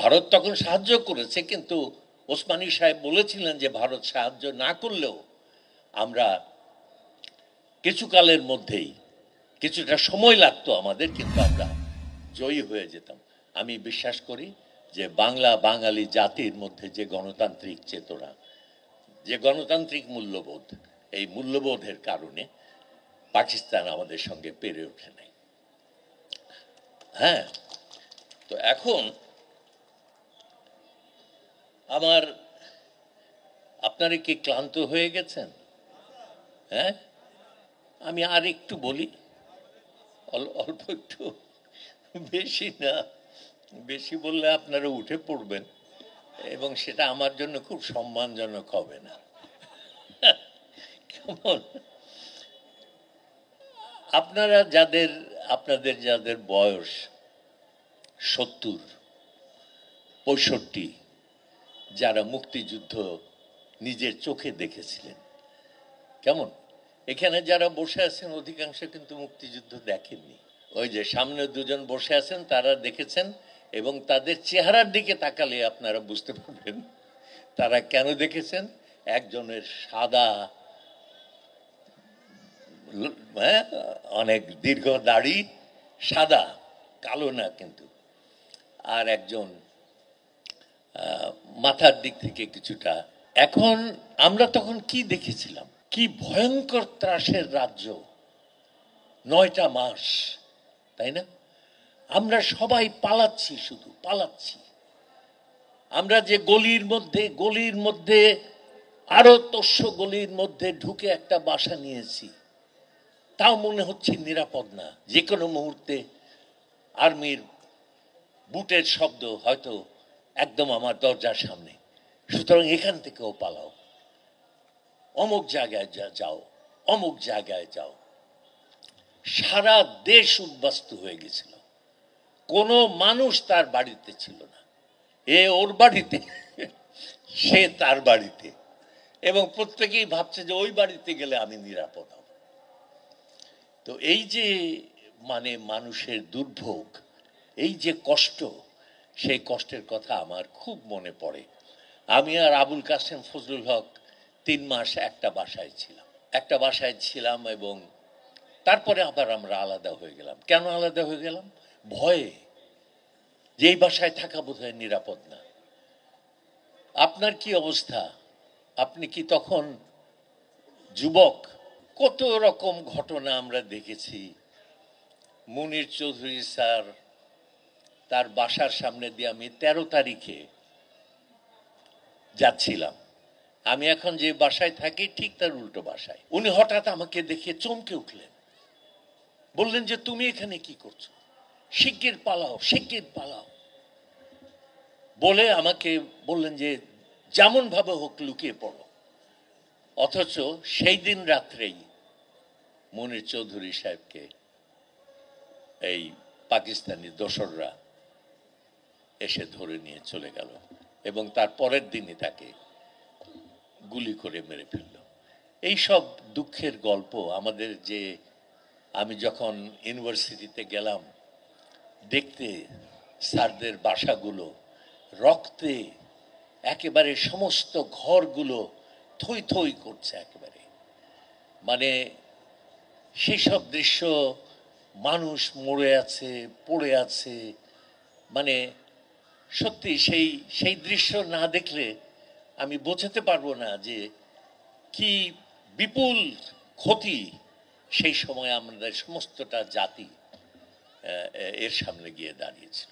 ভারত তখন সাহায্য করেছে, কিন্তু ওসমানী সাহেব বলেছিলেন যে ভারত সাহায্য না করলেও আমরা কিছুকালের মধ্যেই, কিছুটা সময় লাগতো আমাদের, কিন্তু আমরা জয়ী হয়ে যেতাম। আমি বিশ্বাস করি যে বাঙালি জাতির মধ্যে যে গণতান্ত্রিক চেতনা, যে গণতান্ত্রিক মূল্যবোধ, এই মূল্যবোধের কারণে পাকিস্তান আমাদের সঙ্গে পেরে ওঠে নাই। হ্যাঁ, তো এখন আপনারা কি ক্লান্ত হয়ে গেছেন? হ্যাঁ, আমি আর একটু বলি, অল্প একটু, বেশি না। বেশি বললে আপনারা উঠে পড়বেন এবং সেটা আমার জন্য খুব সম্মানজনক হবে না। কেমন? আপনাদের যাদের বয়স 70, 65, যারা মুক্তিযুদ্ধ নিজের চোখে দেখেছিলেন, কেমন? এখানে যারা বসে আছেন অধিকাংশ কিন্তু মুক্তিযুদ্ধ দেখেননি। ওই যে সামনে দুজন বসে আছেন, তারা দেখেছেন, এবং তাদের চেহারার দিকে তাকালে আপনারা বুঝতে পারবেন তারা কেন দেখেছেন। একজনের সাদা, হ্যাঁ, অনেক দীর্ঘ দাড়ি, সাদা, কালো না কিন্তু, আর একজন মাথার দিক থেকে কিছুটা। এখন আমরা তখন কি দেখেছিলাম? কি ভয়ঙ্কর ত্রাসের রাজ্য, 9টা মাস, তাই না? আমরা সবাই পালাচ্ছি, শুধু পালাচ্ছি। আমরা যে গলির মধ্যে আরো তস্য গলির মধ্যে ঢুকে একটা বাসা নিয়েছি, তাও মনে হচ্ছে নিরাপদ না। যে কোনো মুহূর্তে আর্মির বুটের শব্দ হয়তো একদম আমার দরজার সামনে, সুতরাং এখান থেকেও পালাও, অমুক জায়গায় যাও, অমুক জায়গায় যাও। সারা দেশ উদ্বাস্তু হয়ে গেছিল, কোনো মানুষ তার বাড়িতে ছিল না। এ ওর বাড়িতে, সে তার বাড়িতে, এবং প্রত্যেকেই ভাবছে যে ওই বাড়িতে গেলে আমি নিরাপদ হব। তো এই যে মানুষের দুর্ভোগ, এই যে কষ্ট, সেই কষ্টের কথা আমার খুব মনে পড়ে। আমি আর আবুল কাসেম ফজলুল হক 3 মাস একটা বাসায় ছিলাম এবং তারপরে আবার আমরা আলাদা হয়ে গেলাম। কেন আলাদা হয়ে গেলাম? ভয়ে, যে এই বাসায় থাকা বোধহয় নিরাপদ না। আপনার কি অবস্থা? আপনি কি তখন যুবক? কত রকম ঘটনা আমরা দেখেছি। মুনির চৌধুরী স্যার, তার বাসার সামনে দিয়ে আমি 13 তারিখে যাচ্ছিলাম। আমি এখন যে বাসায় থাকি ঠিক তার উল্টো বাসায়। উনি হঠাৎ আমাকে দেখে চমকে উঠলেন, বললেন যে তুমি এখানে কি করছো? শিগগির পালাও, শিগগির পালাও। বলে আমাকে বললেন যে যেমন ভাবে হোক লুকিয়ে পড়ো। অথচ সেই দিন রাত্রেই মুনির চৌধুরী সাহেবকে এই পাকিস্তানি দোসররা এসে ধরে নিয়ে চলে গেল এবং তার পরের দিনই তাকে গুলি করে মেরে ফেলল। এই সব দুঃখের গল্প আমাদের, যে আমি যখন ইউনিভার্সিটিতে গেলাম দেখতে স্যারদের বাসাগুলো, রক্তে একেবারে সমস্ত ঘরগুলো থই থই করছে একেবারে। সেই সব দৃশ্য, মানুষ মরে আছে, পড়ে আছে, সত্যি সেই দৃশ্য না দেখলে আমি বোঝাতে পারবো না যে কি বিপুল ক্ষতি সেই সময় আমাদের সমস্তটা জাতি এর সামনে গিয়ে দাঁড়িয়েছিল।